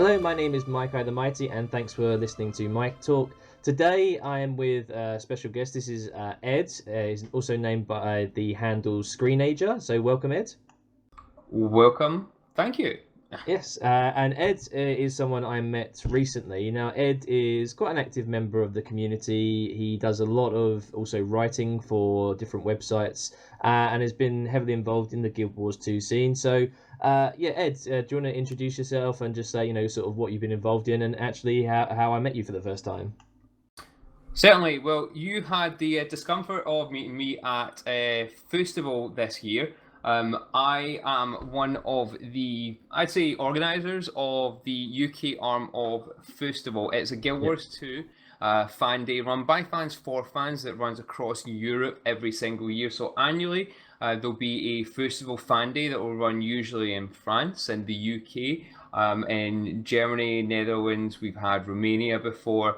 Hello, my name is Mikei the Mighty, and thanks for listening to Mike Talk. Today I am with a special guest. This is Ed. He's also named by the handle Screenager. So welcome, Ed. Welcome. Thank you. Yes, and Ed is someone I met recently. Now, Ed is quite an active member of the community. He does a lot of also writing for different websites and has been heavily involved in the Guild Wars 2 scene. So, yeah, Ed, do you want to introduce yourself and just say, sort of what you've been involved in and actually how I met you for the first time? Certainly. Well, you had the discomfort of meeting me at a festival this year. I am one of the, I'd say, organisers of the UK arm of Festival. It's a Guild Wars 2 fan day run by fans for fans that runs across Europe every single year. So annually, there'll be a Festival fan day that will run usually in France and the UK, in Germany, Netherlands. We've had Romania before.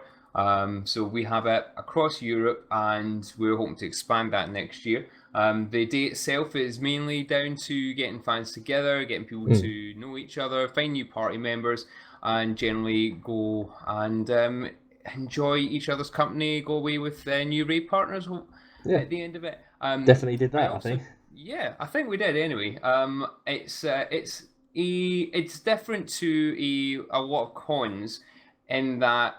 So we have it across Europe, and we're hoping to expand that next year. The day itself is mainly down to getting fans together, getting people to know each other, find new party members, and generally go and enjoy each other's company, go away with new raid partners at the end of it. Definitely did that, I think. Yeah, I think we did anyway. It's different to a lot of cons in that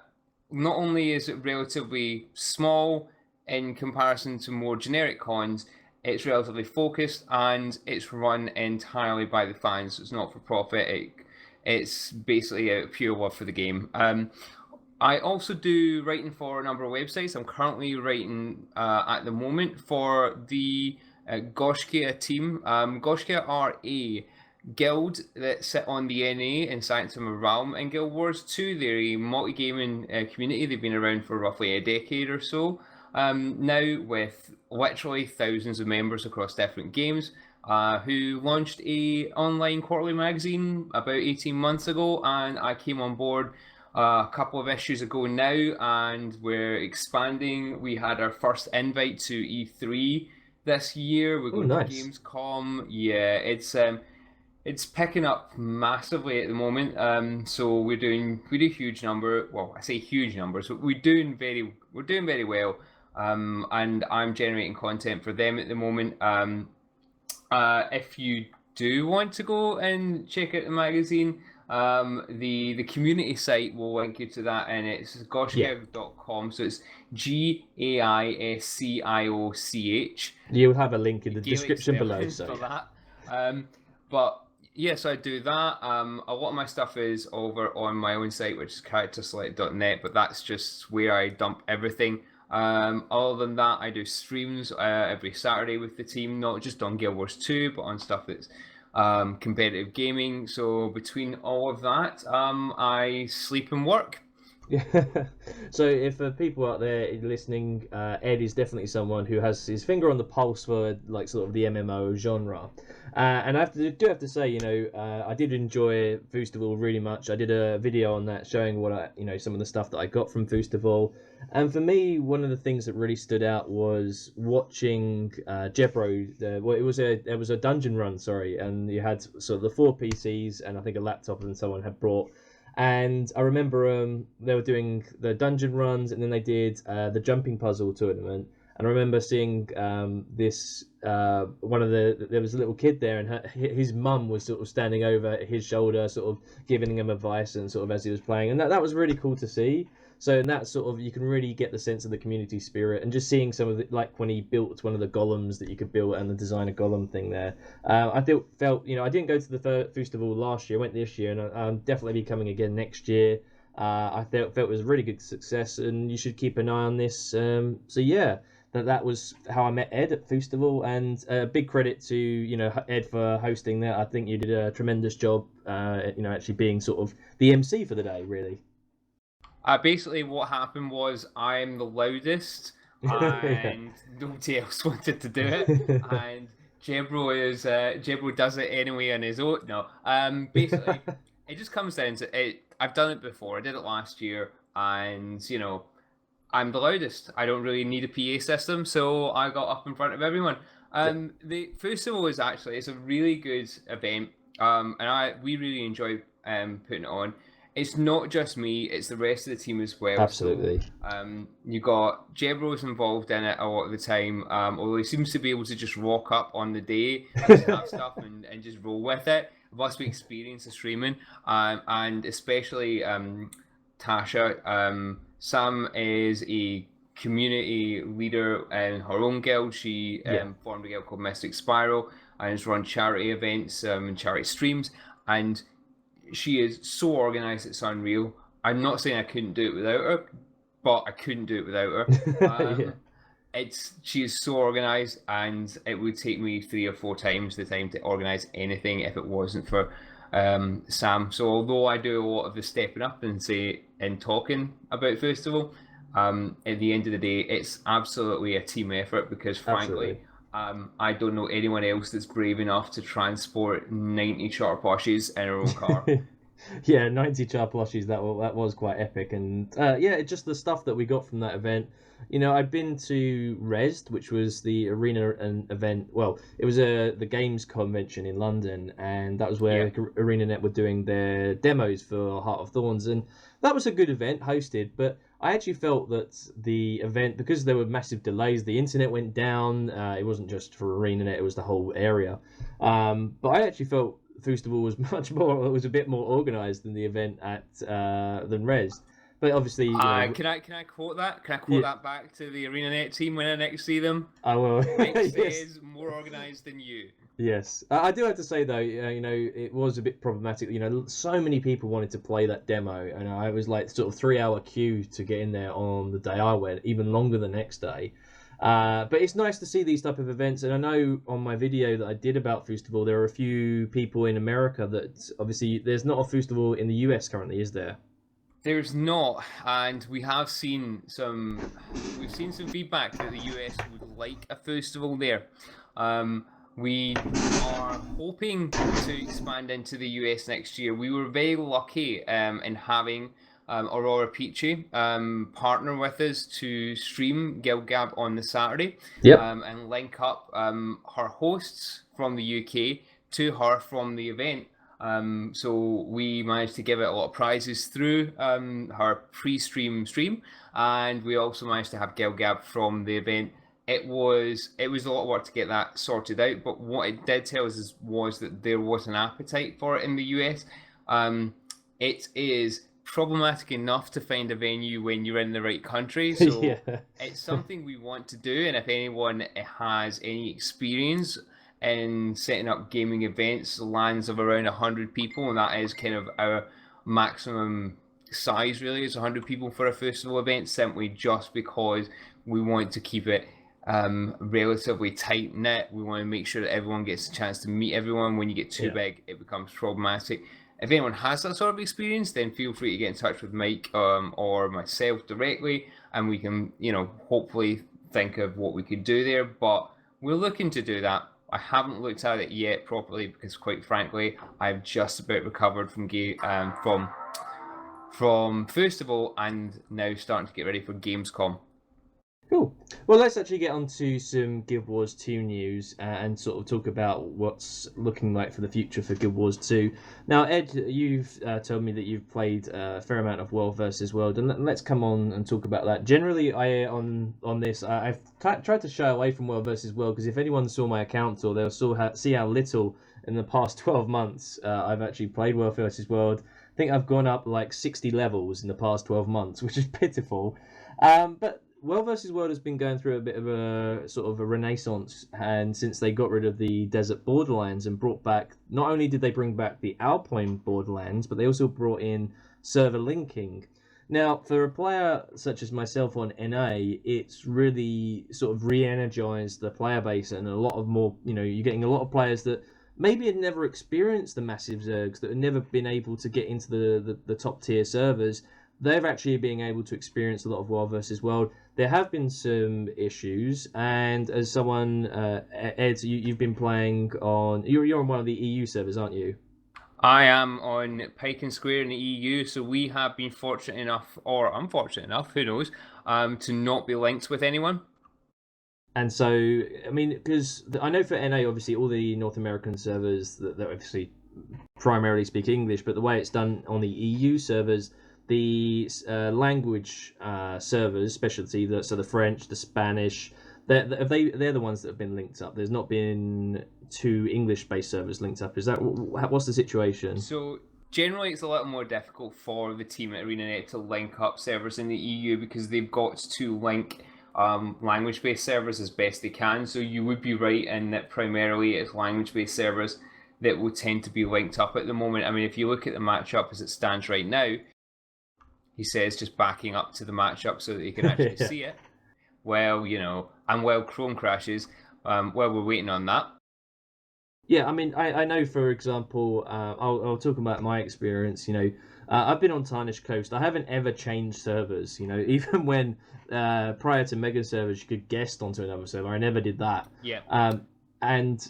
not only is it relatively small in comparison to more generic cons, it's relatively focused and it's run entirely by the fans. It's not for profit. It's basically a pure love for the game. I also do writing for a number of websites. I'm currently writing at the moment for the Goshkia team. Goshkia are a guild that sit on the NA in Sanctum of Realm and Guild Wars 2. They're a multi-gaming community. They've been around for roughly a decade or so. Now with literally thousands of members across different games, who launched a online quarterly magazine about 18 months ago, and I came on board a couple of issues ago now, and we're expanding. We had our first invite to E3 this year. We're going to Gamescom. Yeah, it's picking up massively at the moment. So we do huge number. Well, I say huge numbers, but we're doing very well. And I'm generating content for them at the moment. If you do want to go and check out the magazine, the community site will link you to that, and it's goshkia.com. So it's GAISCIOCH. You'll have a link in the description below. So for that. But yes, I do that. A lot of my stuff is over on my own site, which is characterselect.net, but that's just where I dump everything. Other than that, I do streams every Saturday with the team, not just on Guild Wars 2, but on stuff that's competitive gaming. So between all of that, I sleep and work. So if people out there listening, Ed is definitely someone who has his finger on the pulse for like sort of the MMO genre. And I do have to say, I did enjoy Festival really much. I did a video on that showing what some of the stuff that I got from Festival. And for me, one of the things that really stood out was watching Jebro. It was a dungeon run, sorry, and you had sort of the 4 PCs and I think a laptop and someone had brought. And I remember they were doing the dungeon runs, and then they did the jumping puzzle tournament. And I remember seeing this there was a little kid there, and his mum was sort of standing over his shoulder, sort of giving him advice, and sort of as he was playing, and that was really cool to see. So in that sort of, you can really get the sense of the community spirit, and just seeing some of the, like when he built one of the golems that you could build and the design a golem thing there. I felt I didn't go to the festival last year, I went this year, and I'll definitely be coming again next year. I felt it was a really good success, and you should keep an eye on this. So yeah, that was how I met Ed at Festival, and big credit to Ed for hosting that. I think you did a tremendous job. Actually being sort of the MC for the day, really. Basically, what happened was I'm the loudest, and nobody else wanted to do it. And Jebro does it anyway on his own. No, basically, it just comes down to it. I've done it before. I did it last year, and I'm the loudest. I don't really need a PA system, so I got up in front of everyone. The festival is it's a really good event, and we really enjoy putting it on. it's not just me; it's the rest of the team as well. Absolutely. So, you got Jebro's involved in it a lot of the time. Although he seems to be able to just rock up on the day, just have stuff and just roll with it. Must be experienced of streaming, and especially Tasha. Sam is a community leader in her own guild. She formed a guild called Mystic Spiral and has run charity events and charity streams. And she is so organized, it's unreal. I'm not saying I couldn't do it without her, but I couldn't do it without her. She is so organized, and it would take me 3 or 4 times the time to organize anything if it wasn't for Sam. So although I do a lot of the stepping up and talking about festival, at the end of the day, it's absolutely a team effort because frankly, I don't know anyone else that's brave enough to transport 90 char plushies in her own car. Yeah, 90 char plushies, that was quite epic. And yeah, just the stuff that we got from that event. You know, I'd been to Resd, which was the arena event. Well, it was the games convention in London, and that was where ArenaNet were doing their demos for Heart of Thorns, and that was a good event hosted. But I actually felt that the event, because there were massive delays, the internet went down. It wasn't just for ArenaNet; it was the whole area. But I actually felt Festival was much more. It was a bit more organised than the event at than Res. But obviously, can I quote that? Can I quote that back to the ArenaNet team when I next see them? I will. Mike says more organised than you. Yes, I do have to say though, you know, it was a bit problematic. You know, so many people wanted to play that demo, and I was like sort of 3 hour queue to get in there on the day I went, even longer the next day. But it's nice to see these type of events, and I know on my video that I did about Festival, there are a few people in America that obviously there's not a Festival in the US currently, is there? There's not, and we've seen some feedback that the US would like a festival there. We are hoping to expand into the US next year. We were very lucky in having Aurora Peachy partner with us to stream GW2 on the Saturday and link up her hosts from the UK to her from the event. So we managed to give it a lot of prizes through her pre-stream stream, and we also managed to have GW2 from the event. It was a lot of work to get that sorted out, but what it did tell us was that there was an appetite for it in the US. It is problematic enough to find a venue when you're in the right country, so it's something we want to do, and if anyone has any experience in setting up gaming events, LANs of around 100 people, and that is kind of our maximum size really, is 100 people for a festival event, simply just because we want to keep it relatively tight knit. We want to make sure that everyone gets a chance to meet everyone. When you get too big, it becomes problematic. If anyone has that sort of experience, then feel free to get in touch with Mike or myself directly, and we can, you know, hopefully think of what we could do there. But we're looking to do that. I haven't looked at it yet properly because, quite frankly, I've just about recovered from Festival and now starting to get ready for Gamescom. Cool. Well, let's actually get on to some Guild Wars 2 news and sort of talk about what's looking like for the future for Guild Wars 2. Now, Ed, you've told me that you've played a fair amount of World versus World, and let's come on and talk about that. Generally, on this, I've tried to shy away from World versus World because if anyone saw my account, or they'll see how little in the past 12 months I've actually played World versus World. I think I've gone up like 60 levels in the past 12 months, which is pitiful. But World versus World has been going through a bit of a sort of a renaissance, and since they got rid of the desert borderlands and brought back, not only did they bring back the Alpine borderlands, but they also brought in server linking. Now, for a player such as myself on NA, it's really sort of re-energized the player base, and a lot of more, you know, you're getting a lot of players that maybe had never experienced the massive Zergs, that had never been able to get into the top tier servers. They're actually being able to experience a lot of World versus World. There have been some issues, and as someone, Ed, you've been playing on. You're on one of the EU servers, aren't you? I am on Pike and Square in the EU, so we have been fortunate enough, or unfortunate enough, who knows, to not be linked with anyone. And so, I mean, because I know for NA, obviously, all the North American servers that obviously primarily speak English, but the way it's done on the EU servers, the language servers, specialty, so the French, the Spanish, they're the ones that have been linked up. There's not been two English-based servers linked up. Is that what's the situation? So generally, it's a little more difficult for the team at ArenaNet to link up servers in the EU because they've got to link language-based servers as best they can. So you would be right in that primarily it's language-based servers that will tend to be linked up at the moment. I mean, if you look at the matchup as it stands right now, he says just backing up to the matchup so that you can actually see it. Well, and while Chrome crashes, while we're waiting on that. Yeah, I mean, I know, for example, I'll talk about my experience. I've been on Tarnished Coast. I haven't ever changed servers. Even when prior to Mega servers, you could guest onto another server. I never did that. Yeah. And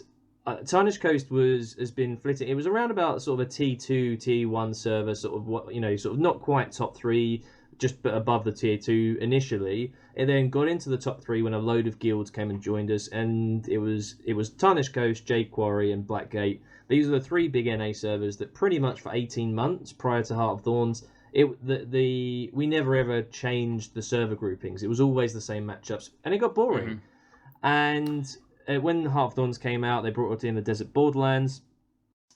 Tarnished Coast has been flitting. It was around about sort of a T2, T1 server, sort of not quite top 3, just above the tier 2 initially. It then got into the top 3 when a load of guilds came and joined us, and it was Tarnished Coast, Jade Quarry, and Blackgate. These are the 3 big NA servers that pretty much for 18 months prior to Heart of Thorns, we never ever changed the server groupings. It was always the same matchups, and it got boring. Mm-hmm. And when Heart of Thorns came out, they brought in the Desert Borderlands.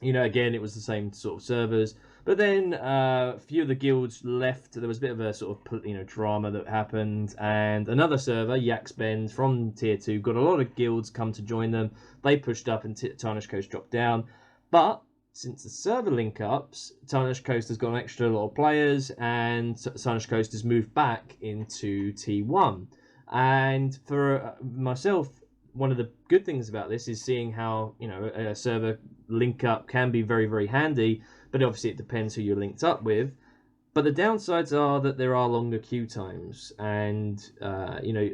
Again, it was the same sort of servers. But then a few of the guilds left. There was a bit of a sort of drama that happened, and another server, Yak's Bend from Tier 2, got a lot of guilds come to join them. They pushed up, and Tarnished Coast dropped down. But since the server link-ups, Tarnished Coast has got an extra lot of players, and Tarnished Coast has moved back into T1. And for myself, one of the good things about this is seeing how a server link-up can be very, very handy. But obviously it depends who you're linked up with. But the downsides are that there are longer queue times, and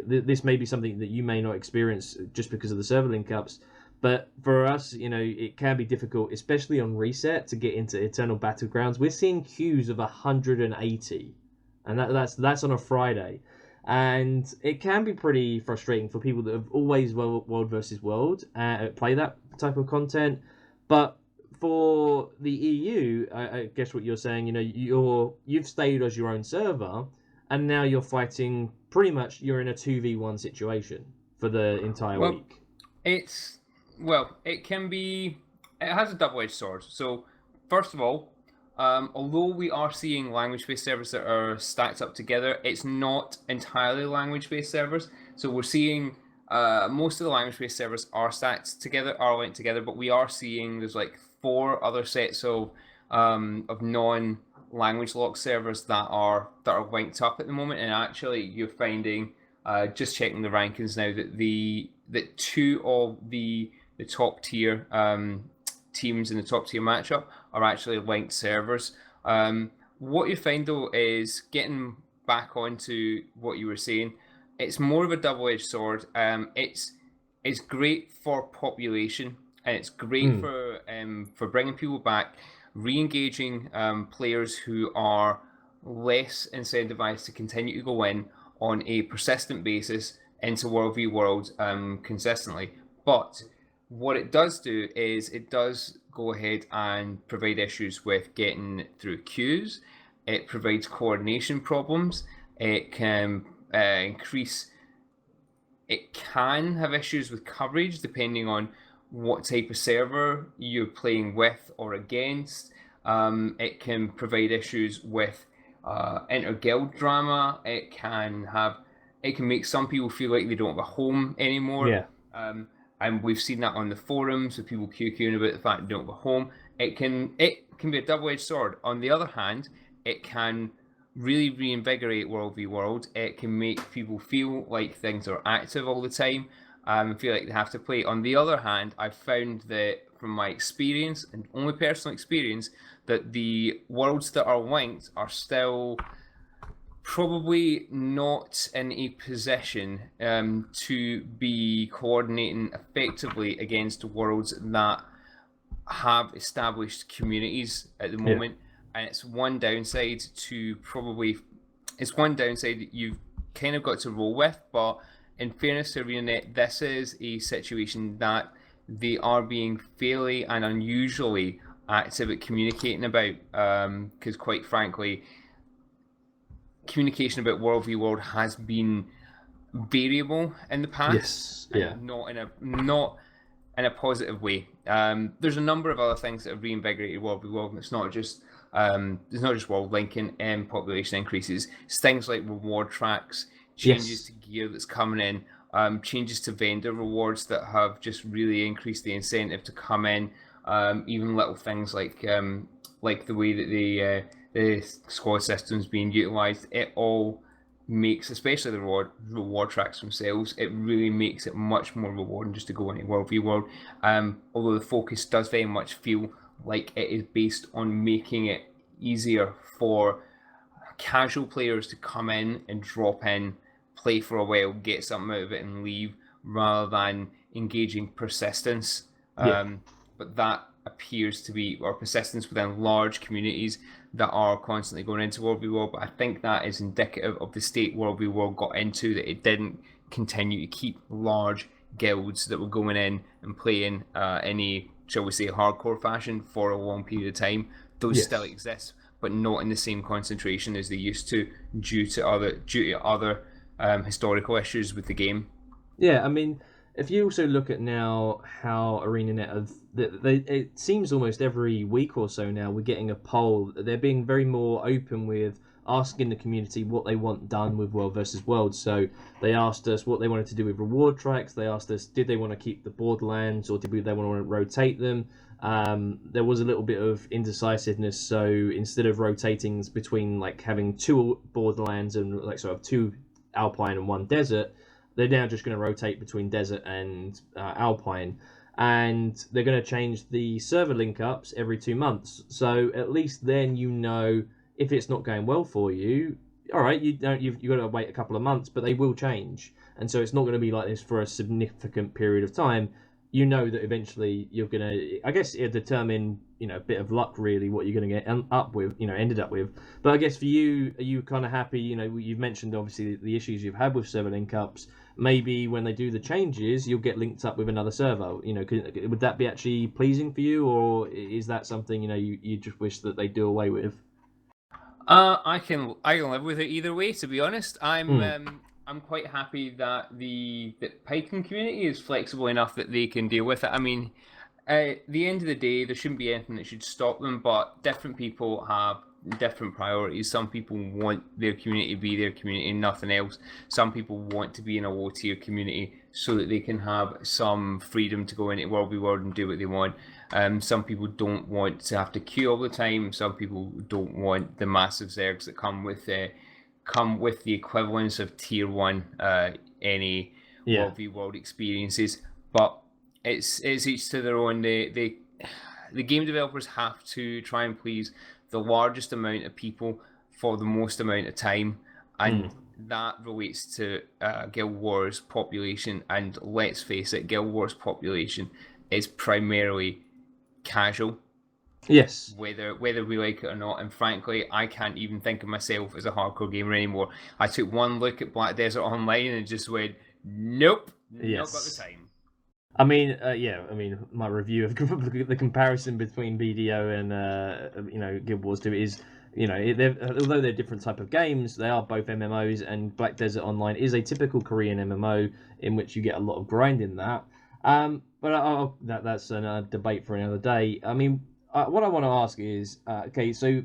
this may be something that you may not experience just because of the server link ups. But for us, it can be difficult, especially on reset, to get into Eternal Battlegrounds. We're seeing queues of 180, and that's on a Friday, and it can be pretty frustrating for people that have always world versus world play that type of content, but for the EU, I guess what you're saying, you've stayed as your own server, and now you're fighting you're in a 2v1 situation for the entire week. It has a double-edged sword. So, first of all, although we are seeing language-based servers that are stacked up together, it's not entirely language-based servers. So we're seeing most of the language-based servers are linked together, but we are seeing there's 4 other sets of non-language lock servers that are linked up at the moment. And actually, you're finding, just checking the rankings now, that 2 of the top tier teams in the top tier matchup are actually linked servers. What you find though is, getting back onto what you were saying, it's more of a double-edged sword. It's great for population. And it's great for bringing people back, re-engaging players who are less incentivized to continue to go in on a persistent basis into World v World consistently. But what it does do is it does go ahead and provide issues with getting through queues. It provides coordination problems. It can It can have issues with coverage depending on what type of server you're playing with or against. It can provide issues with inter-guild drama. It can make some people feel like they don't have a home anymore. Yeah. And we've seen that on the forums with people QQing about the fact they don't have a home. It can be a double-edged sword. On the other hand, it can really reinvigorate World v World. It can make people feel like things are active all the time. Feel like they have to play. On the other hand, I've found that from my experience, and only personal experience, that the worlds that are linked are still probably not in a position to be coordinating effectively against worlds that have established communities at the moment. And it's one downside that you've kind of got to roll with, but in fairness to ArenaNet, this is a situation that they are being fairly and unusually active at communicating about, because quite frankly, communication about World v World has been variable in the past, Yes, yeah. and not in a positive way. There's a number of other things that have reinvigorated World v World, and it's not just world linking and population increases. It's things like reward tracks, changes Yes. to gear that's coming in, changes to vendor rewards that have just really increased the incentive to come in. Even little things like the way that the squad system's being utilized. It all makes, especially the reward tracks themselves, it really makes it much more rewarding just to go into World v World. Although the focus does very much feel like it is based on making it easier for casual players to come in and drop in, play for a while, get something out of it, and leave, rather than engaging persistence. Yeah. But that appears to be, or persistence within large communities that are constantly going into World v World. But I think that is indicative of the state World v World got into, that it didn't continue to keep large guilds that were going in and playing any, shall we say, hardcore fashion for a long period of time. Those Yes. still exist, but not in the same concentration as they used to, due to other historical issues with the game. Yeah, I mean, if you also look at now how ArenaNet have, it seems almost every week or so now we're getting a poll. They're being very more open with asking the community what they want done with World versus World. So they asked us what they wanted to do with reward tracks. They asked us, did they want to keep the borderlands or they want to rotate them? There was a little bit of indecisiveness. So instead of rotating between like having two borderlands and like sort of two alpine and one desert, they're now just going to rotate between desert and alpine, and they're going to change the server link ups every 2 months. So at least then you know if it's not going well for you. All right, you've got to wait a couple of months, but they will change, and so it's not going to be like this for a significant period of time. You know that eventually you're going to, I guess, determine, a bit of luck really what you're going to get ended up with. But I guess for you, are you kind of happy? You've mentioned obviously the issues you've had with server link ups. Maybe when they do the changes, you'll get linked up with another server. Would that be actually pleasing for you, or is that something you just wish that they do away with? I can live with it either way. To be honest, I'm quite happy that the Python community is flexible enough that they can deal with it. I mean, at the end of the day, there shouldn't be anything that should stop them, but different people have different priorities. Some people want their community to be their community and nothing else. Some people want to be in a low tier community so that they can have some freedom to go into World v World and do what they want. Some people don't want to have to queue all the time. Some people don't want the massive zergs that come with the equivalence of tier 1 any World v World experiences. But it's each to their own. The game developers have to try and please the largest amount of people for the most amount of time, and that relates to Guild Wars population. And let's face it, Guild Wars population is primarily casual. Yes. Whether we like it or not, and frankly, I can't even think of myself as a hardcore gamer anymore. I took one look at Black Desert Online and just went, nope, not got the time. I mean, my review of the comparison between BDO and Guild Wars 2 is, although they're different type of games, they are both MMOs, and Black Desert Online is a typical Korean MMO in which you get a lot of grind in that. But that's a debate for another day. I mean, what I want to ask is, okay, so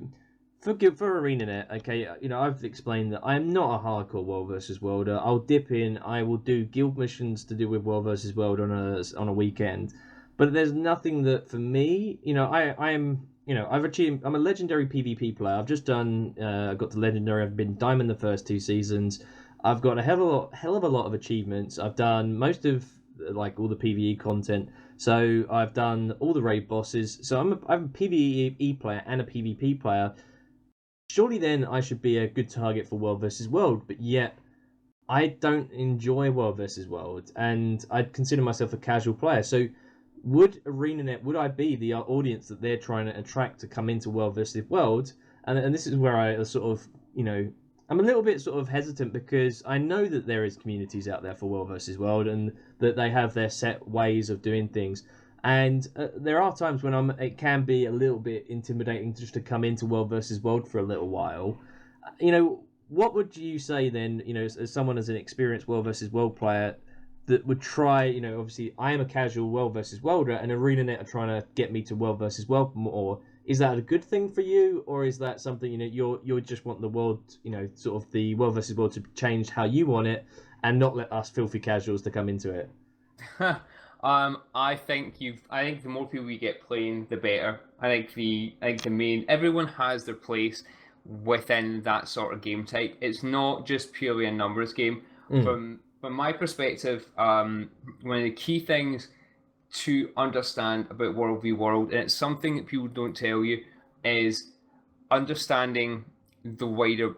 for ArenaNet, okay, I've explained that I'm not a hardcore World versus Worlder. I'll dip in. I will do guild missions to do with World versus World on a weekend, but there's nothing that for me, I've achieved. I'm a legendary PvP player. I've just done. I got to legendary. I've been diamond the first 2 seasons. I've got a hell of a lot of achievements. I've done most of like all the PvE content. So I've done all the raid bosses. So I'm a PvE player and a PvP player. Surely then I should be a good target for World versus World, but yet I don't enjoy World versus World, and I'd consider myself a casual player. So would I be the audience that they're trying to attract to come into World versus World? And this is where I sort of, I'm a little bit sort of hesitant, because I know that there is communities out there for World versus World and that they have their set ways of doing things. And there are times when it can be a little bit intimidating just to come into World versus World for a little while. What would you say then, as someone as an experienced World versus World player that would try, obviously I am a casual World versus Worlder and ArenaNet are trying to get me to World versus World more. Is that a good thing for you, or is that something, you just want the world, sort of the World versus World to change how you want it and not let us filthy casuals to come into it? I think the more people we get playing, the better. Everyone has their place within that sort of game type. It's not just purely a numbers game. From my perspective, one of the key things to understand about World v World, and it's something that people don't tell you, is understanding the wider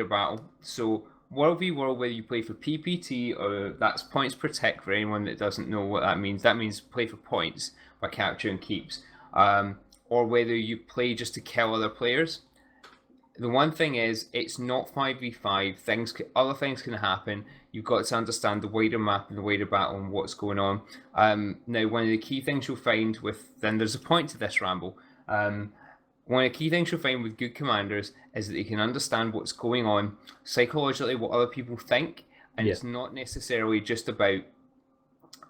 battle. So World v World, whether you play for PPT or that's points per tick for anyone that doesn't know what that means. That means play for points by capturing keeps, or whether you play just to kill other players. The one thing is, it's not 5v5. Other things can happen. You've got to understand the wider map and the wider battle and what's going on. Now, one of the key things you'll find then there's a point to this ramble. One of the key things you'll find with good commanders is that they can understand what's going on psychologically, what other people think, and it's not necessarily just about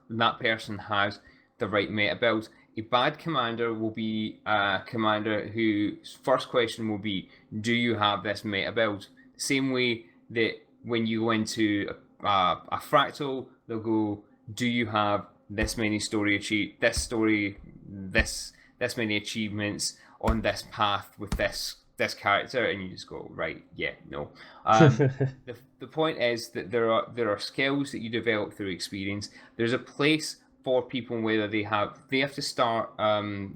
that person has the right meta build. A bad commander will be a commander whose first question will be, do you have this meta build? Same way that when you go into a fractal, they'll go, do you have this many this many achievements on this path with this character? And you just go, right, yeah, no. The point is that there are skills that you develop through experience. There's a place for people whether they have to start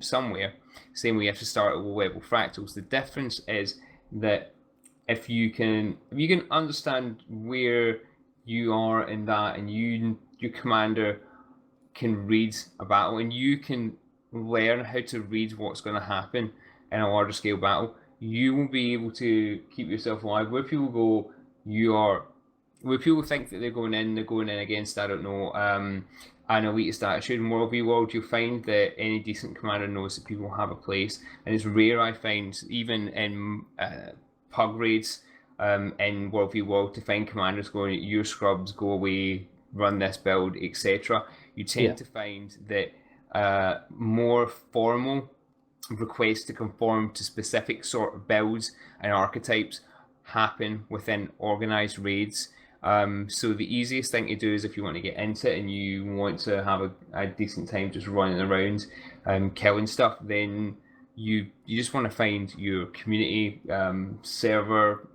somewhere. Same way you have to start at low level fractals. The difference is that if you can understand where you are in that, and your commander can read a battle, and you can learn how to read what's going to happen in a larger scale battle, you will be able to keep yourself alive. Where people think that they're going in against, I don't know, an elitist attitude. In World v World, you'll find that any decent commander knows that people have a place, and it's rare, I find, even in pug raids in World v World, to find commanders going, your scrubs, go away, run this build, etc. You tend to find that more formal requests to conform to specific sort of builds and archetypes happen within organized raids. So the easiest thing to do is, if you want to get into it and you want to have a decent time just running around killing stuff, then you just want to find your community server,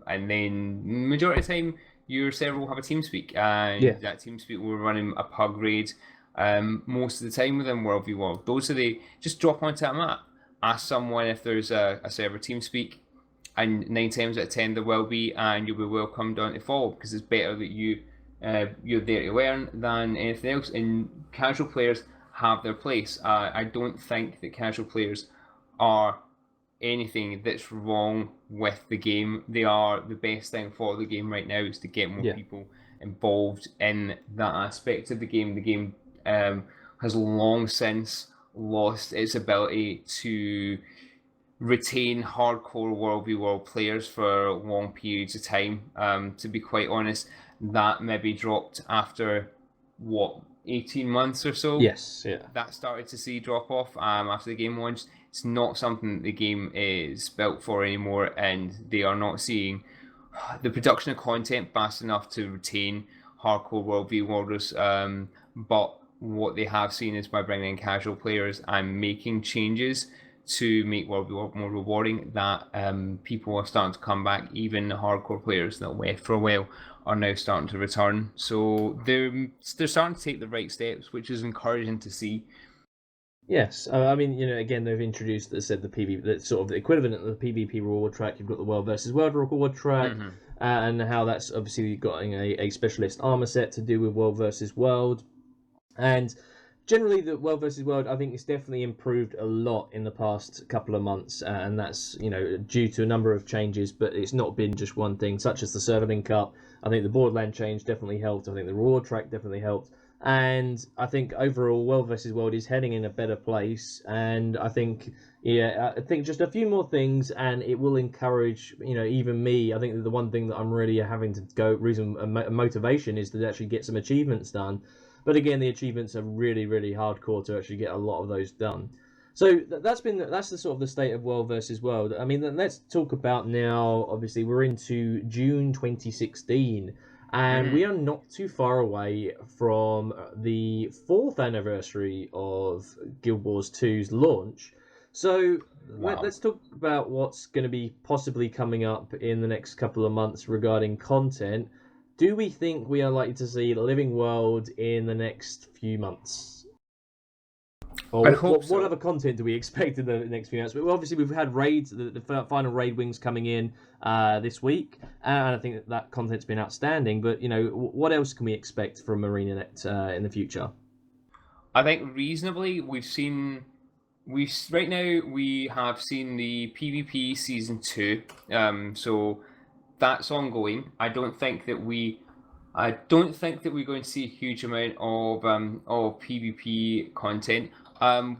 and then majority of the time your server will have a TeamSpeak, and that TeamSpeak will run in a pug raid most of the time within World v World. Just drop onto a map, ask someone if there's a server TeamSpeak, and 9 times out of 10 there will be, and you'll be welcomed on to follow, because it's better that you're there to learn than anything else. And casual players have their place. I don't think that casual players are anything that's wrong with the game. They are the best thing for the game right now, is to get more people involved in that aspect of the game. The game has long since lost its ability to retain hardcore World v World players for long periods of time. To be quite honest, that maybe dropped after 18 months or so. Yes, yeah. That started to see drop off after the game launched. It's not something that the game is built for anymore, and they are not seeing the production of content fast enough to retain hardcore World v Worlders. But what they have seen is, by bringing in casual players and making changes to make World v World more rewarding, that people are starting to come back. Even the hardcore players that left for a while are now starting to return. So they're starting to take the right steps, which is encouraging to see. Yes, I mean, again, they've introduced, as I said, the PvP, that's sort of the equivalent of the PvP reward track. You've got the World versus World reward track, and how that's obviously got a specialist armor set to do with World versus World. And generally, the World versus World, I think, it's definitely improved a lot in the past couple of months, and that's due to a number of changes. But it's not been just one thing, such as the server link up. I think the Borderland change definitely helped. I think the reward track definitely helped. And I think overall, World versus World is heading in a better place. And I think, I think just a few more things, and it will encourage, even me. I think the one thing that I'm really having to go reason motivation is to actually get some achievements done. But again, the achievements are really, really hardcore to actually get a lot of those done. So that's the sort of the state of World versus World. I mean, let's talk about now. Obviously, we're into June 2016, and we are not too far away from the 4th anniversary of Guild Wars 2's launch. So Wow. let's talk about what's going to be possibly coming up in the next couple of months regarding content. Do we think we are likely to see Living World in the next few months? I Or hope so. what other content do we expect in the next few months? Well, obviously, we've had raids, the final raid wings coming in this week, and I think that content's been outstanding. But what else can we expect from ArenaNet in the future? I think reasonably right now we have seen the PvP season 2. So that's ongoing. I don't think that we're going to see a huge amount of PvP content.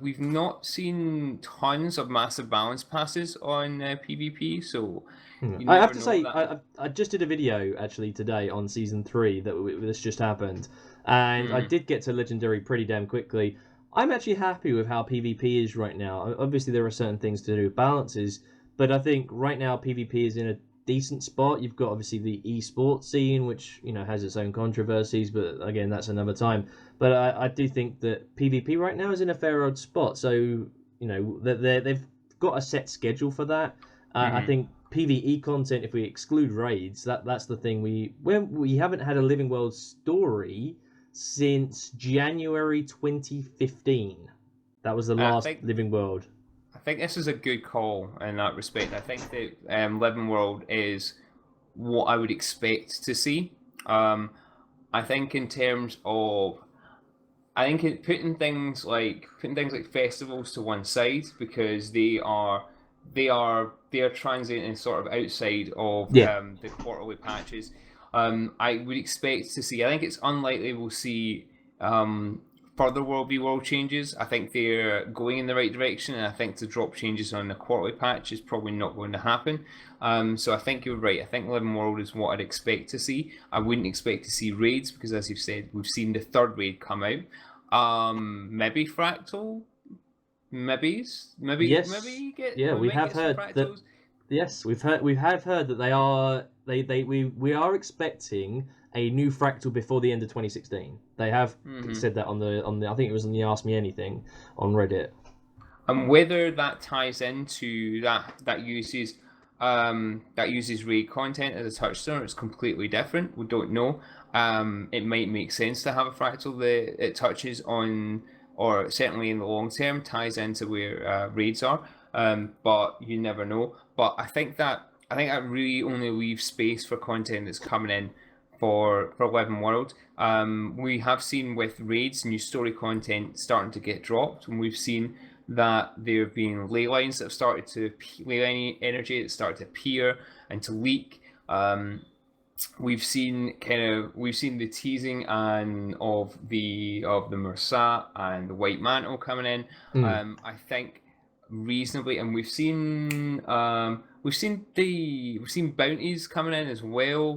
We've not seen tons of massive balance passes on PvP, so you I have never to know say, that. I just did a video actually today on season 3 that this just happened, and I did get to legendary pretty damn quickly. I'm actually happy with how PvP is right now. Obviously, there are certain things to do with balances, but I think right now PvP is in a decent spot. You've got obviously the esports scene, which has its own controversies, but again, that's another time. But I do think that PvP right now is in a fair old spot. So they've got a set schedule for that. I think PvE content, if we exclude raids, that's the thing. We haven't had a Living World story since January 2015. That was the I last think Living World. I think this is a good call in that respect. I think that Living World is what I would expect to see. I think in terms of putting things like festivals to one side, because they are transiting sort of outside of Yeah. the quarterly patches. I would expect to see. I think it's unlikely we'll see further World v World changes. I think they're going in the right direction, and I think to drop changes on the quarterly patch is probably not going to happen. So I think you're right. I think Living World is what I'd expect to see. I wouldn't expect to see raids because, as you've said, we've seen the third raid come out. Maybe Fractal, maybe Yes. Yeah, we we might have get some heard that. Fractals. Yes, we have heard that we are expecting a new fractal before the end of 2016. They have said that on the I think it was on the Ask Me Anything on Reddit. And whether that ties into that uses raid content as a touchstone, it's completely different. We don't know. It might make sense to have a fractal that it touches on, or certainly in the long term ties into where raids are. But you never know. But I think that really only leaves space for content that's coming in for 11 World. We have seen with raids, new story content starting to get dropped, and we've seen that there have been ley lines that have started to ley energy that started to appear and to leak. We've seen the teasing and of the Mursat and the White Mantle coming in. I think reasonably, and we've seen bounties coming in as well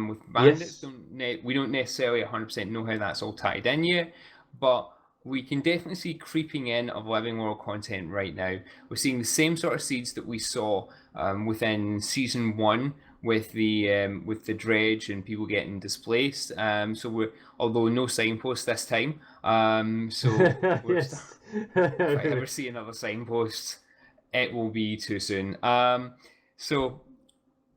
with bandits. Yes. We don't necessarily 100% know how that's all tied in yet, but we can definitely see creeping in of Living World content right now. We're seeing the same sort of seeds that we saw within season 1 with the dredge and people getting displaced. So we're, although no signpost this time. So we're Yes. if I ever see another signpost, it will be too soon. So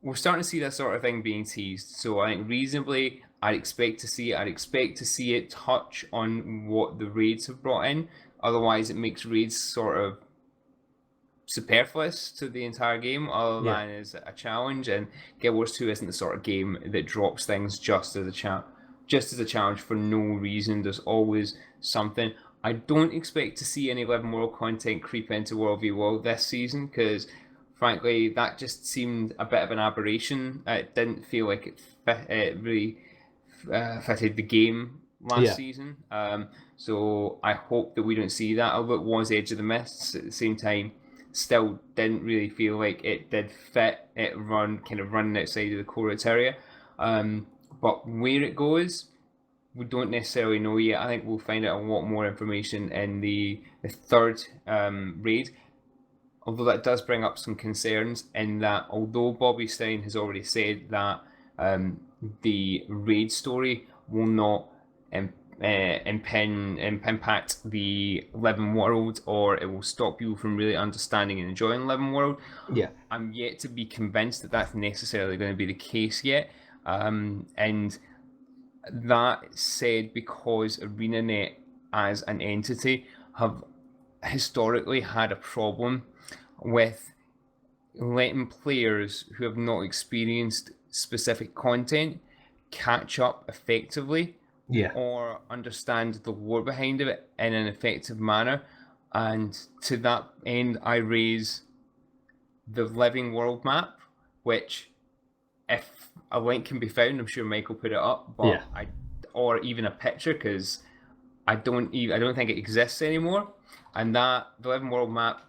we're starting to see that sort of thing being teased. So I think reasonably, I'd expect to see it. I'd expect to see it touch on what the raids have brought in. Otherwise, it makes raids sort of superfluous to the entire game, other Yeah. than as a challenge. And Guild Wars 2 isn't the sort of game that drops things just as a challenge for no reason. There's always something. I don't expect to see any 11 World content creep into World v World this season, because frankly, that just seemed a bit of an aberration. It didn't feel like it really fitted the game last season. So I hope that we don't see that. Although it was Edge of the Mists at the same time, still didn't really feel like it did fit. It running outside of the core area. But where it goes, we don't necessarily know yet. I think we'll find out a lot more information in the third raid. Although that does bring up some concerns in that although Bobby Stein has already said that the raid story will not impact the Living World, or it will stop you from really understanding and enjoying Living World. Yeah. I'm yet to be convinced that that's necessarily going to be the case yet. And that said, because ArenaNet as an entity have historically had a problem with letting players who have not experienced specific content catch up effectively, or understand the lore behind it in an effective manner. And to that end, I raise the Living World map, which, if a link can be found, I'm sure Mike will put it up, but or even a picture, because I don't think it exists anymore. And that the Living World map,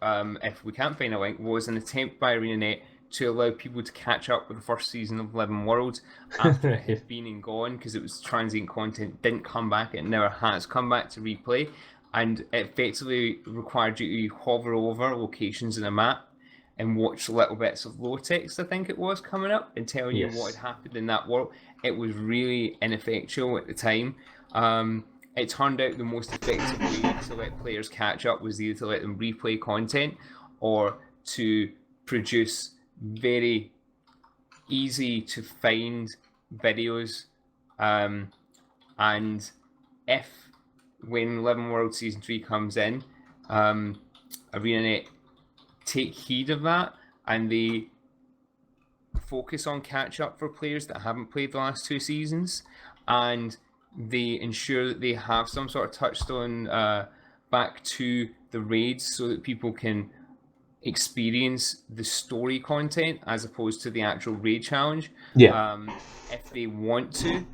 if we can't find a link, was an attempt by ArenaNet to allow people to catch up with the first season of Living World after it had been and gone, because it was transient content, didn't come back, it never has come back to replay, and it effectively required you to hover over locations in a map and watch little bits of low text, I think it was, coming up and telling you what had happened in that world. It was really ineffectual at the time. It turned out the most effective way to let players catch up was either to let them replay content or to produce very easy to find videos. And if, when Living World Season 3 comes in, ArenaNet take heed of that and they focus on catch up for players that haven't played the last two seasons, and they ensure that they have some sort of touchstone back to the raids so that people can experience the story content as opposed to the actual raid challenge. If they want to,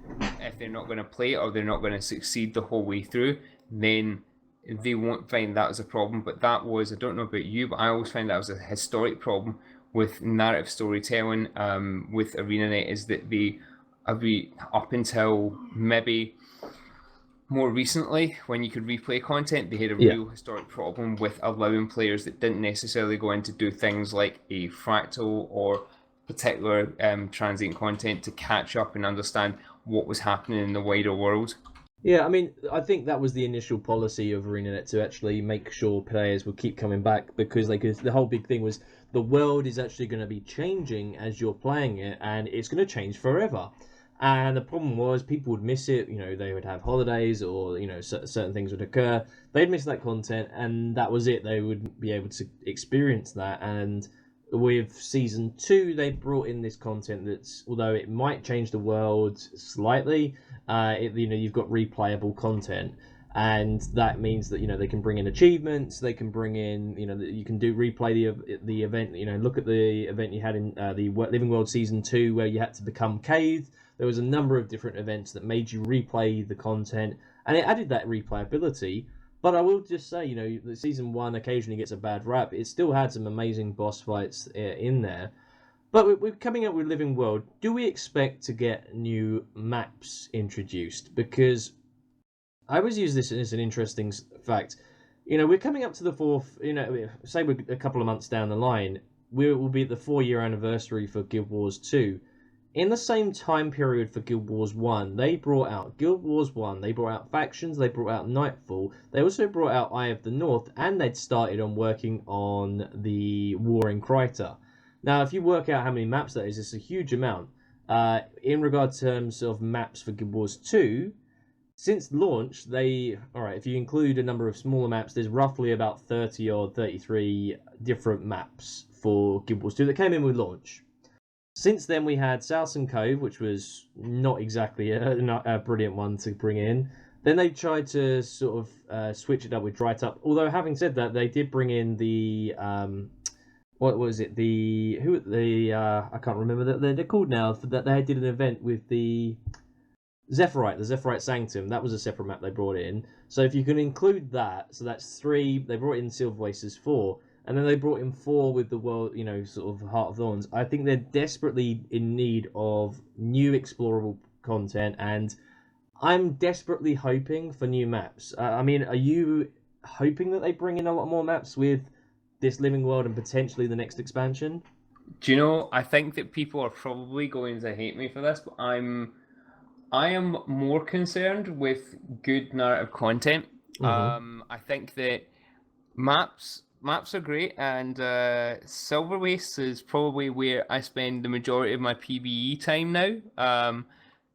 if they're not going to play it or they're not going to succeed the whole way through, then they won't find that as a problem. But that was, I don't know about you, but I always find that was a historic problem with narrative storytelling with ArenaNet, is that they, up until maybe more recently, when you could replay content, they had a real historic problem with allowing players that didn't necessarily go in to do things like a fractal or particular transient content to catch up and understand what was happening in the wider world. Yeah, I mean, I think that was the initial policy of ArenaNet, to actually make sure players would keep coming back, because the whole big thing was the world is actually going to be changing as you're playing it, and it's going to change forever. And the problem was people would miss it. You know, they would have holidays, or certain things would occur. They'd miss that content, and that was it. They would be able to experience that. And with Season 2, they brought in this content that's, although it might change the world slightly, you've got replayable content, and that means that they can bring in achievements, they can bring in you can replay the event. Look at the event you had in the Living World Season 2 where you had to become Cade. There was a number of different events that made you replay the content, and it added that replayability. But I will just say, the Season 1 occasionally gets a bad rap. It still had some amazing boss fights in there. But we're coming up with Living World. Do we expect to get new maps introduced? Because I always use this as an interesting fact. We're coming up to the fourth, say we're a couple of months down the line, we will be at the 4-year anniversary for Guild Wars 2. In the same time period for Guild Wars 1, they brought out Guild Wars 1, they brought out Factions, they brought out Nightfall, they also brought out Eye of the North, and they'd started on working on the War in Kryta. Now, if you work out how many maps that is, it's a huge amount. In regard to terms of maps for Guild Wars 2, since launch, if you include a number of smaller maps, there's roughly about 30 or 33 different maps for Guild Wars 2 that came in with launch. Since then, we had Salson Cove, which was not exactly a brilliant one to bring in. Then they tried to sort of switch it up with Dry Top. Although, having said that, they did bring in the what was it? I can't remember that they're called now. That they did an event with the Zephyrite, the Zephyrite Sanctum, that was a separate map they brought in. So if you can include that, so that's 3. They brought in Silver Wastes 4, and then they brought in 4 with the world, sort of Heart of Thorns. I think they're desperately in need of new explorable content, and I'm desperately hoping for new maps. I mean, are you hoping that they bring in a lot more maps with this Living World and potentially the next expansion? Do you know? I think that people are probably going to hate me for this, but I am more concerned with good narrative content. Mm-hmm. I think that maps are great, and Silver Waste is probably where I spend the majority of my PBE time now.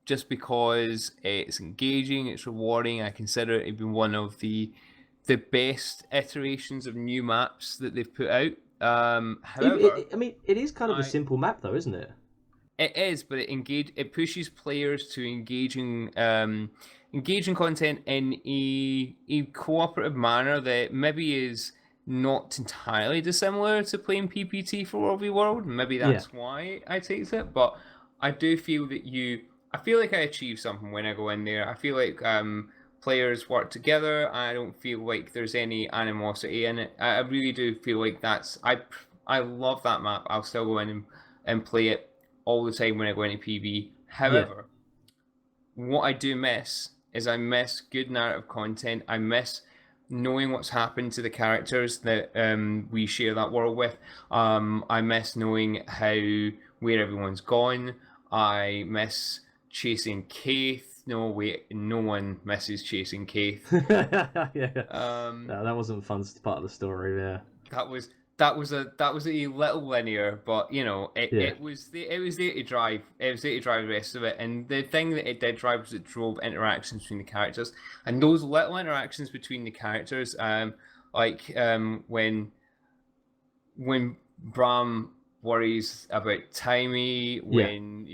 Just because it's engaging, it's rewarding. I consider it to be one of the best iterations of new maps that they've put out. However, I mean, it is kind of a I simple map, though, isn't it? it is, but it pushes players to engaging content in a cooperative manner that maybe is not entirely dissimilar to playing PPT for World v World. Maybe Yeah. that's why I take it, but I do feel that I feel like I achieve something when I go in there. I feel like players work together. I don't feel like there's any animosity in it. I really do feel like I love that map. I'll still go in and play it all the time when I go into PB. Yeah. However, what I do miss is I miss good narrative content. I miss knowing what's happened to the characters that we share that world with. I miss knowing where everyone's gone. I miss chasing Keith. No, wait, no one misses chasing Keith. Yeah. Um, No, that wasn't a fun part of the story. Yeah. that was a little linear, but you know Yeah. it was there to drive. It was there to drive the rest of it, and the thing that it did drive was it drove interactions between the characters, and those little interactions between the characters, when Bram worries about Timey, Yeah. when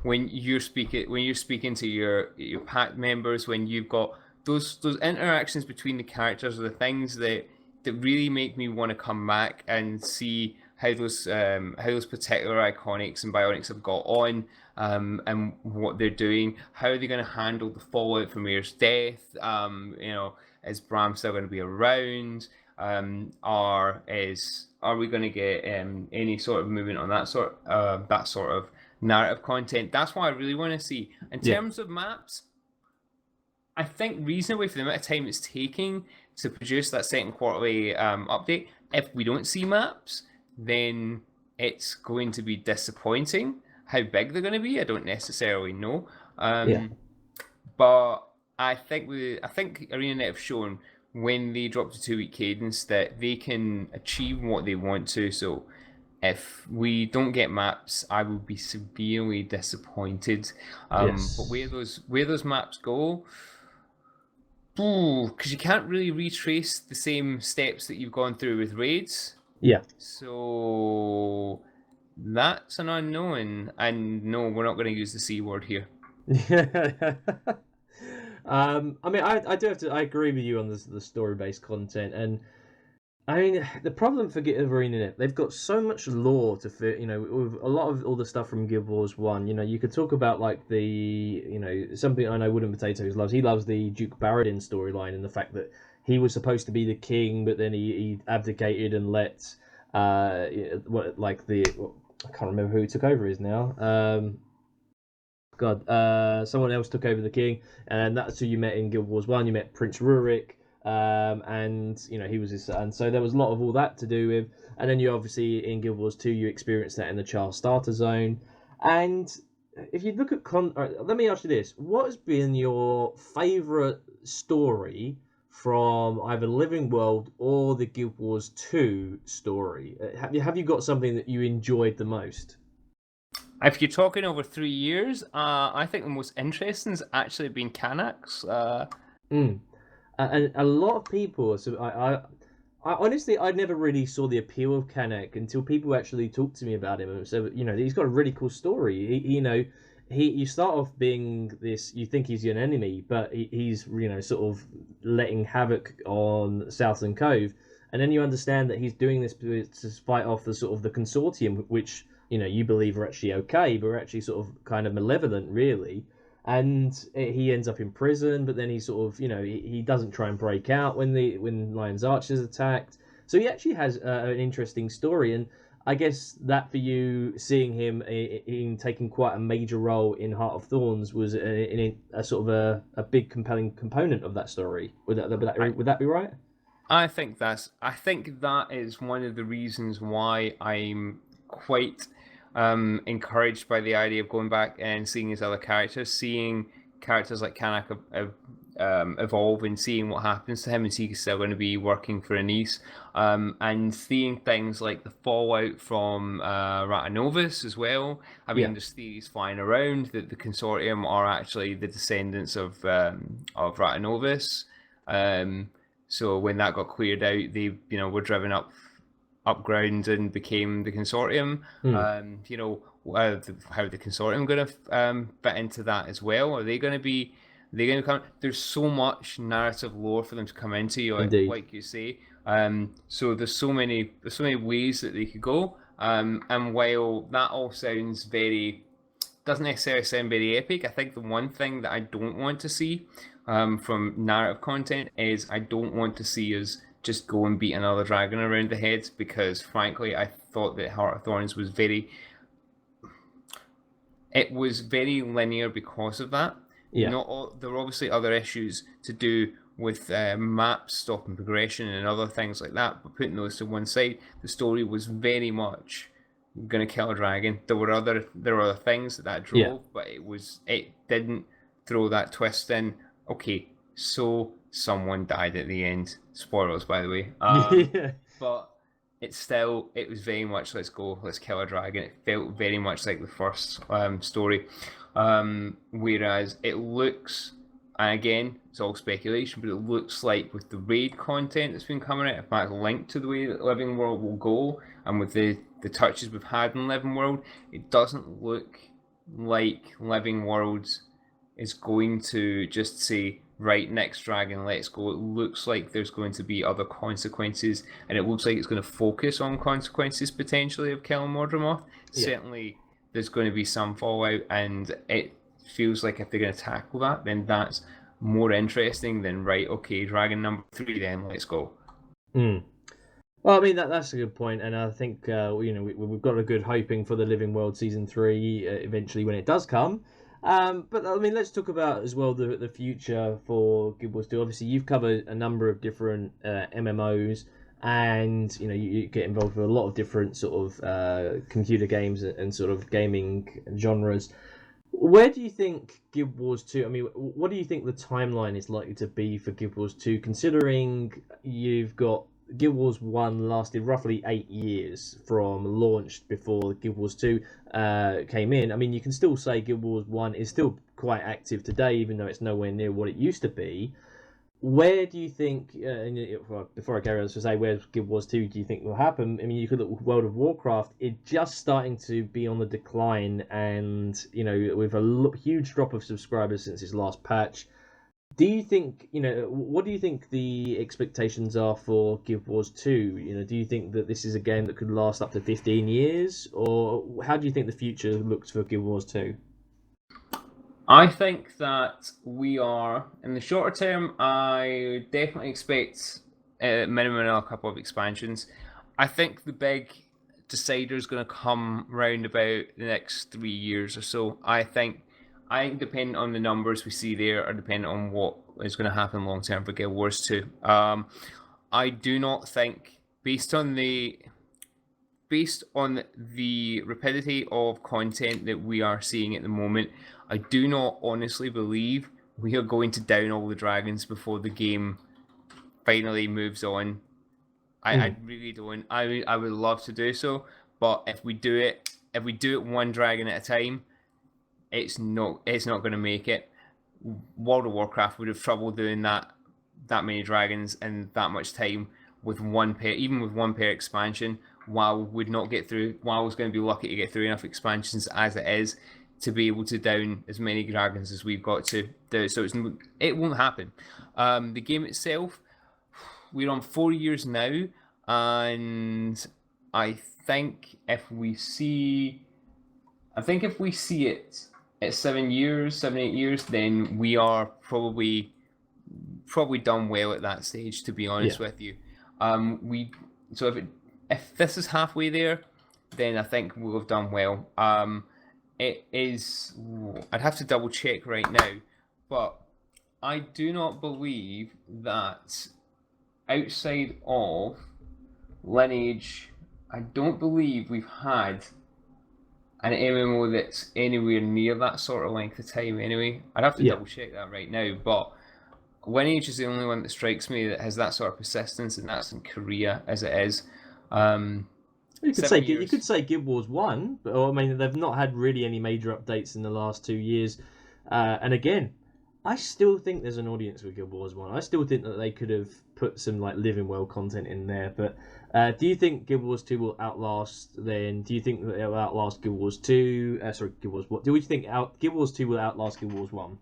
when you're speaking to your pack members, when you've got those interactions between the characters are the things that really make me want to come back and see how those particular iconics and bionics have got on, and what they're doing. How are they going to handle the fallout from Air's death? Is Bram still going to be around? Are we going to get any sort of movement on that sort of narrative content? That's what I really want to see. In Yeah. terms of maps, I think reasonably for the amount of time it's taking to produce that second quarterly update, if we don't see maps, then it's going to be disappointing. How big they're going to be, I don't necessarily know. Yeah. But I think ArenaNet have shown when they drop to 2 week cadence that they can achieve what they want to. So if we don't get maps, I will be severely disappointed. Yes. But where those maps go, because you can't really retrace the same steps that you've gone through with raids. Yeah. So that's an unknown. And no, we're not going to use the C word here. I mean, I do have to. I agree with you on the story-based content, and I mean, the problem for ArenaNet, they've got so much lore to fit. With a lot of all the stuff from Guild Wars 1. You could talk about like something I know Wooden Potatoes loves. He loves the Duke Barradin storyline and the fact that he was supposed to be the king, but then he abdicated and let I can't remember who took over his now. Someone else took over the king, and that's who you met in Guild Wars 1. You met Prince Rurik, and he was his son. So there was a lot of all that to do with, and then you obviously in Guild Wars 2 you experienced that in the Child Starter Zone. And if you look at let me ask you this: what has been your favourite story from either Living World or the Guild Wars 2 story? Have you got something that you enjoyed the most? If you're talking over 3 years, I think the most interesting has actually been Canax. And a lot of people. So I honestly, I never really saw the appeal of Kanek until people actually talked to me about him and said, he's got a really cool story. You start off being this. You think he's an enemy, but he's sort of letting havoc on Southern Cove, and then you understand that he's doing this to fight off the sort of the consortium, which you believe are actually okay, but are actually sort of kind of malevolent, really. and he ends up in prison. But then he sort of, he doesn't try and break out when Lion's Arch is attacked. So he actually has an interesting story, and I guess that for you, seeing him in taking quite a major role in Heart of Thorns was a sort of a big compelling component of that story. Would that be right? I think that is one of the reasons why I'm quite encouraged by the idea of going back and seeing his other characters, seeing characters like Kanak evolve and seeing what happens to him, and see he's still going to be working for Anise, and seeing things like the fallout from Ratanovus as well. I mean, Yeah. there's theories flying around that the Consortium are actually the descendants of Ratanovus. So when that got cleared out, they were driven up ground and became the Consortium. How the Consortium going to fit into that as well? Are they going to be? They're going to come. There's so much narrative lore for them to come into, Indeed. like you say. So there's so many ways that they could go. And while that all sounds doesn't necessarily sound very epic, I think the one thing that I don't want to see from narrative content is I don't want to see us just go and beat another dragon around the head, because frankly I thought that Heart of Thorns was very linear because of that. Yeah. There were obviously other issues to do with maps stopping progression and other things like that, but putting those to one side, the story was very much gonna kill a dragon. There were other things that drove, but it didn't throw that twist in. Okay, so someone died at the end. Spoilers, by the way. Yeah. But it was very much let's go, let's kill a dragon. It felt very much like the first story. Whereas it looks, and again, it's all speculation, but it looks like with the raid content that's been coming out, in fact, linked to the way that Living World will go, and with the touches we've had in Living World, it doesn't look like Living Worlds is going to just say, right, next dragon, let's go. It looks like there's going to be other consequences, and it looks like it's going to focus on consequences potentially of killing Mordramoth. Certainly there's going to be some fallout, and it feels like if they're going to tackle that, then that's more interesting than, right, okay, dragon number 3 then, let's go. Well, I mean that's a good point, and I think we've got a good hoping for the Living World Season 3 eventually when it does come. But I mean, let's talk about as well the future for Guild Wars 2. Obviously, you've covered a number of different MMOs, and you get involved with a lot of different sort of computer games and sort of gaming genres. Where do you think Guild Wars 2? I mean, what do you think the timeline is likely to be for Guild Wars 2, considering you've got Guild Wars 1 lasted roughly 8 years from launch before Guild Wars 2 came in. I mean, you can still say Guild Wars 1 is still quite active today, even though it's nowhere near what it used to be. Where do you think, before I carry on, to say where Guild Wars 2 do you think will happen? I mean, you could look at World of Warcraft, it's just starting to be on the decline, and, with a huge drop of subscribers since its last patch. Do you think, what do you think the expectations are for Guild Wars 2? Do you think that this is a game that could last up to 15 years? Or how do you think the future looks for Guild Wars 2? I think that we are, in the shorter term, I definitely expect minimum a couple of expansions. I think the big decider is going to come round about the next 3 years or so. I think depending on the numbers we see there, or depending on what is going to happen long term for Guild Wars 2. I do not think, based on the rapidity of content that we are seeing at the moment, I do not honestly believe we are going to down all the dragons before the game finally moves on. I really don't. I would love to do so, but if we do it one dragon at a time, it's not going to make it. World of Warcraft would have trouble doing that many dragons in that much time with one pair, even with one pair expansion. WoW would not get through. WoW is going to be lucky to get through enough expansions as it is to be able to down as many dragons as we've got to do. So it won't happen. The game itself, we're on 4 years now, and I think if we see it at 7 years, 7, 8 years, then we are probably done well at that stage. To be honest Yeah. with you, we so if this is halfway there, then I think we'll have done well. It is. I'd have to double check right now, but I do not believe that outside of Lineage, I don't believe we've had an MMO that's anywhere near that sort of length of time. Anyway, I'd have to Yeah. double check that right now, but Lineage is the only one that strikes me that has that sort of persistence, and that's in Korea as it is. You could 7 years. say Guild Wars 1, but I mean they've not had really any major updates in the last 2 years. And again, I still think there's an audience for Guild Wars 1. I still think that they could have put some like living well content in there. But do you think Guild Wars 2 will outlast then? Do you think that it'll outlast Guild Wars 2? Sorry, Guild Wars what? Do you think Guild Wars 2 will outlast Guild Wars 1?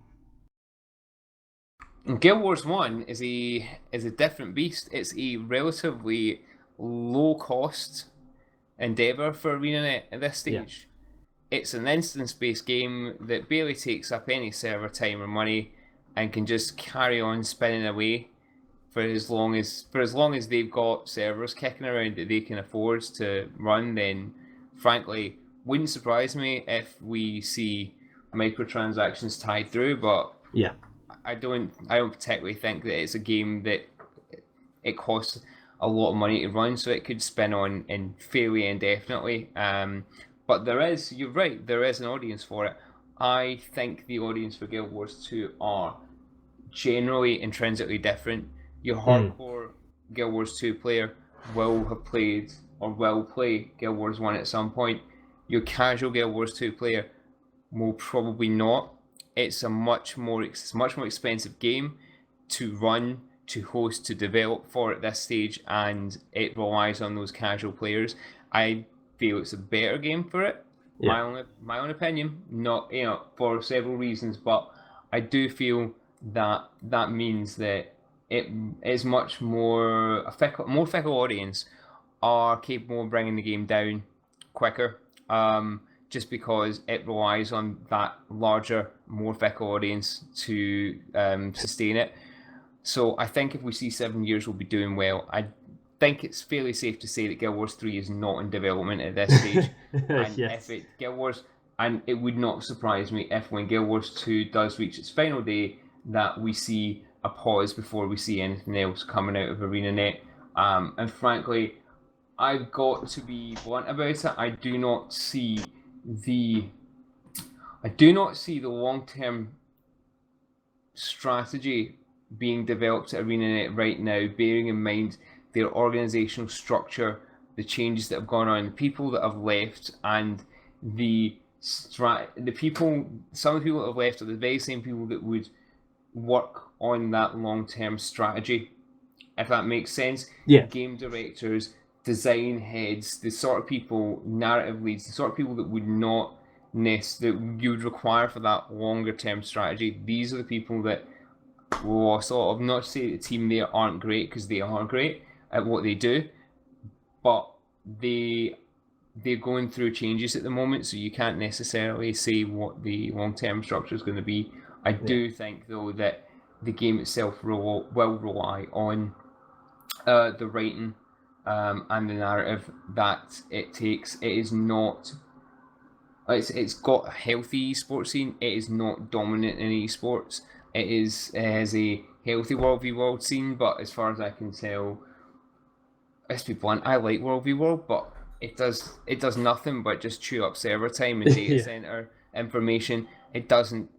Guild Wars One is a different beast. It's a relatively low cost endeavor for ArenaNet at this stage. It's an instance-based game that barely takes up any server time or money, and can just carry on spinning away for as long as they've got servers kicking around that they can afford to run. Then, frankly, wouldn't surprise me if we see microtransactions tied through. But Yeah. I don't particularly think that it's a game that it costs a lot of money to run, so it could spin on in fairly indefinitely. But you're right, there is an audience for it. I think the audience for Guild Wars 2 are generally intrinsically different. Your hardcore Guild Wars 2 player will have played or will play Guild Wars 1 at some point. Your casual Guild Wars 2 player will probably not. It's a much more expensive game to run, to host, to develop for at this stage, and it relies on those casual players. I feel it's a better game for it. Yeah. My own opinion, not for several reasons, but I do feel that that means that it is much more more fickle audience are capable of bringing the game down quicker. Just because it relies on that larger, more fickle audience to sustain it. So I think if we see 7 years, we'll be doing well. I think it's fairly safe to say that Guild Wars 3 is not in development at this stage. And Yes. it would not surprise me if when Guild Wars 2 does reach its final day, that we see a pause before we see anything else coming out of ArenaNet. And frankly, I've got to be blunt about it. I do not see the long-term strategy being developed at ArenaNet right now, bearing in mind their organizational structure, the changes that have gone on, the people that have left, and some of the people that have left are the very same people that would work on that long-term strategy, if that makes sense. Yeah. Game directors, design heads, the sort of people, narrative leads, the sort of people that would not that you would require for that longer term strategy. These are the people that will sort of, not to say the team there aren't great, because they are great at what they do, but they're going through changes at the moment, so you can't necessarily say what the long term structure is going to be. I do think though that the game itself will rely on the writing and the narrative that it takes. It is not. It's got a healthy esports scene. It is not dominant in esports. It has a healthy World v World scene, but as far as I can tell, let's be blunt, I like World v World, but it does nothing but just chew up server time and data center information. It doesn't.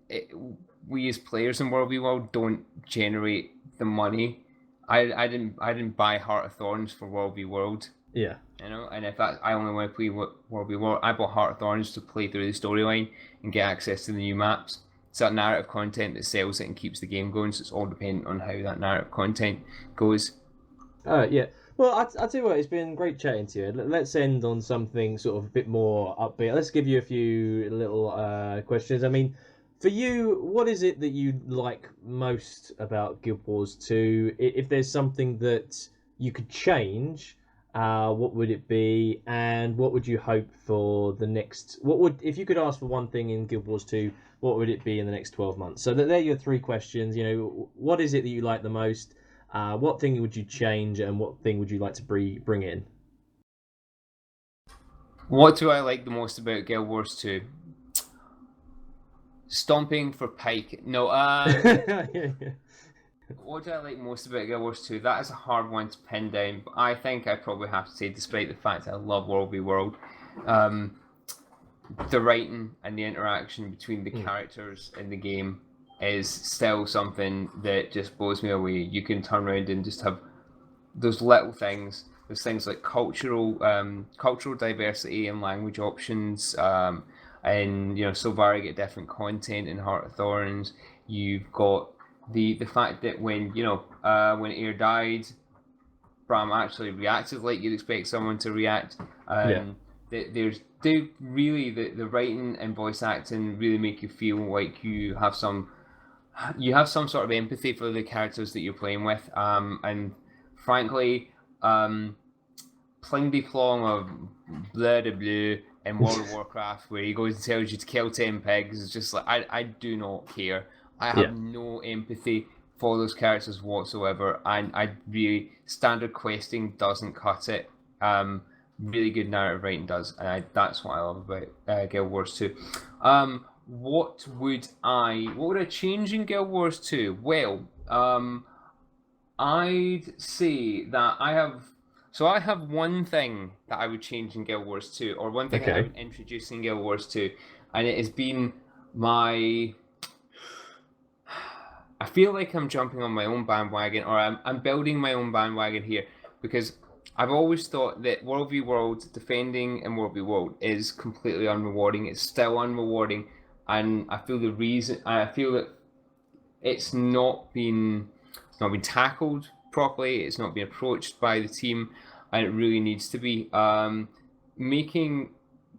We as players in World v World don't generate the money. I didn't buy Heart of Thorns for World v World. Yeah. And if I only want to play World v World, I bought Heart of Thorns to play through the storyline and get access to the new maps. It's that narrative content that sells it and keeps the game going, so it's all dependent on how that narrative content goes. Yeah. Well, I'll tell you what, it's been great chatting to you. Let's end on something sort of a bit more upbeat. Let's give you a few little questions. I mean, for you, what is it that you like most about Guild Wars 2? If there's something that you could change, what would it be, and what would you hope for the next? What would, if you could ask for one thing in Guild Wars 2, what would it be in the next 12 months? So they're your three questions. What is it that you like the most? What thing would you change, and what thing would you like to bring in? What do I like the most about Guild Wars 2? Stomping for Pike. No, what do I like most about Guild Wars 2? That is a hard one to pin down, but I think I probably have to say, despite the fact that I love World v World, the writing and the interaction between the characters in the game is still something that just blows me away. You can turn around and just have those little things. There's things like cultural diversity and language options, and Silvari get different content in Heart of Thorns. You've got the fact that when Air died, Bram actually reacted like you'd expect someone to react. The writing and voice acting really make you feel like you have some sort of empathy for the characters that you're playing with. And frankly, Pling de Plong of blah blah blah in World of Warcraft, where he goes and tells you to kill 10 pigs, is just like, I do not care. I have no empathy for those characters whatsoever, and standard questing doesn't cut it. Really good narrative writing does, and that's what I love about Guild Wars 2. What would I change in Guild Wars 2? Well, I'd say that I have one thing that I would change in Guild Wars 2, or one thing that I would introduce in Guild Wars 2, and it has been I feel like I'm jumping on my own bandwagon, or I'm building my own bandwagon here, because I've always thought that World v World, defending in World v World, is completely unrewarding. It's still unrewarding, and I feel that it's not been tackled properly. It's not been approached by the team, and it really needs to be. Making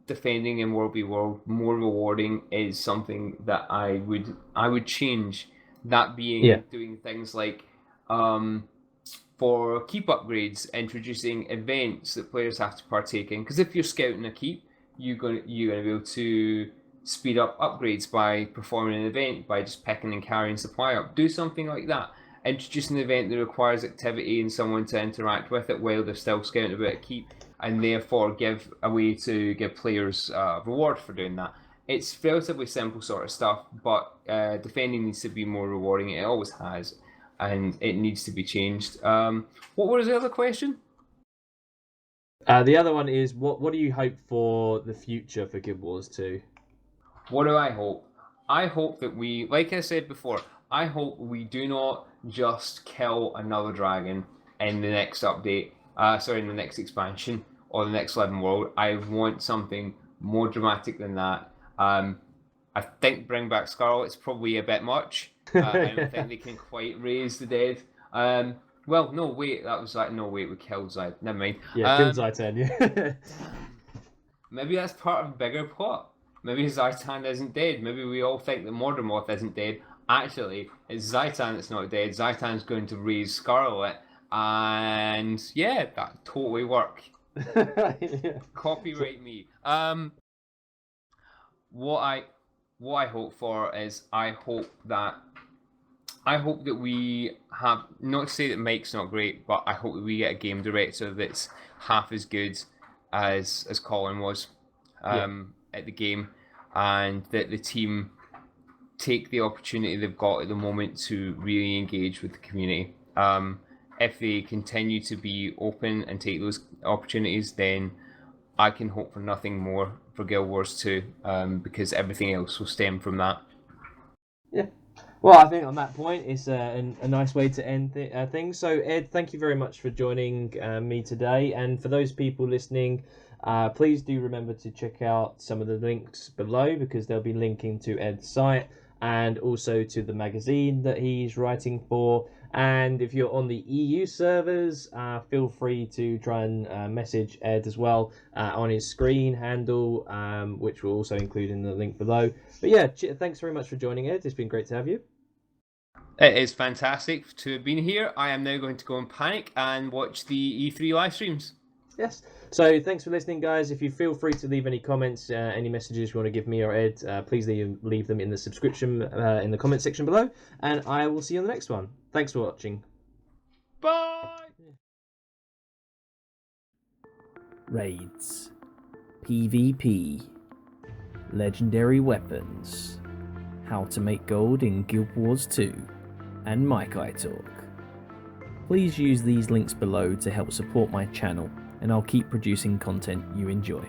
defending in World v World more rewarding is something that I would change. That being doing things like for keep upgrades, introducing events that players have to partake in. Because if you're scouting a keep, you're gonna be able to speed up upgrades by performing an event, by just picking and carrying supply up. Do something like that. Introduce an event that requires activity and someone to interact with it while they're still scouting about a keep, and therefore give a way to give players reward for doing that. It's relatively simple sort of stuff, but defending needs to be more rewarding. It always has, and it needs to be changed. What was the other question? The other one is, what do you hope for the future for Guild Wars 2? What do I hope? I hope that we, like I said before, I hope we do not just kill another dragon in the next update, in the next expansion or the next 11 world. I want something more dramatic than that. I think bring back Scarlet's probably a bit much. I don't think they can quite raise the dead. Well, no, wait, that was like, no, wait, we killed Zaytan. Never mind. Yeah, killed Zaytan, yeah. Maybe that's part of a bigger plot. Maybe Zaytan isn't dead. Maybe we all think that Mordemoth isn't dead. Actually, it's Zaytan that's not dead. Zaytan's going to raise Scarlet, and yeah, that totally work. Yeah. Copyright me. What I hope for is I hope that we have, not to say that Mike's not great, but I hope that we get a game director that's half as good as Colin was at the game, and that the team take the opportunity they've got at the moment to really engage with the community. If they continue to be open and take those opportunities, then I can hope for nothing more for Guild Wars 2, because everything else will stem from that. Yeah. Well, I think on that point, it's a nice way to end things. So, Ed, thank you very much for joining me today. And for those people listening, please do remember to check out some of the links below, because they'll be linking to Ed's site and also to the magazine that he's writing for. And if you're on the EU servers, feel free to try and message Ed as well on his screen handle, which we'll also include in the link below. But yeah, thanks very much for joining, Ed. It's been great to have you. It is fantastic to have been here. I am now going to go and panic and watch the E3 live streams. Yes. So thanks for listening, guys. If you feel free to leave any comments, any messages you want to give me or Ed, please leave them in the subscription in the comment section below, and I will see you on the next one. Thanks for watching. Bye. Raids, PvP, legendary weapons, how to make gold in Guild Wars 2, and Mikei talk. Please use these links below to help support my channel, and I'll keep producing content you enjoy.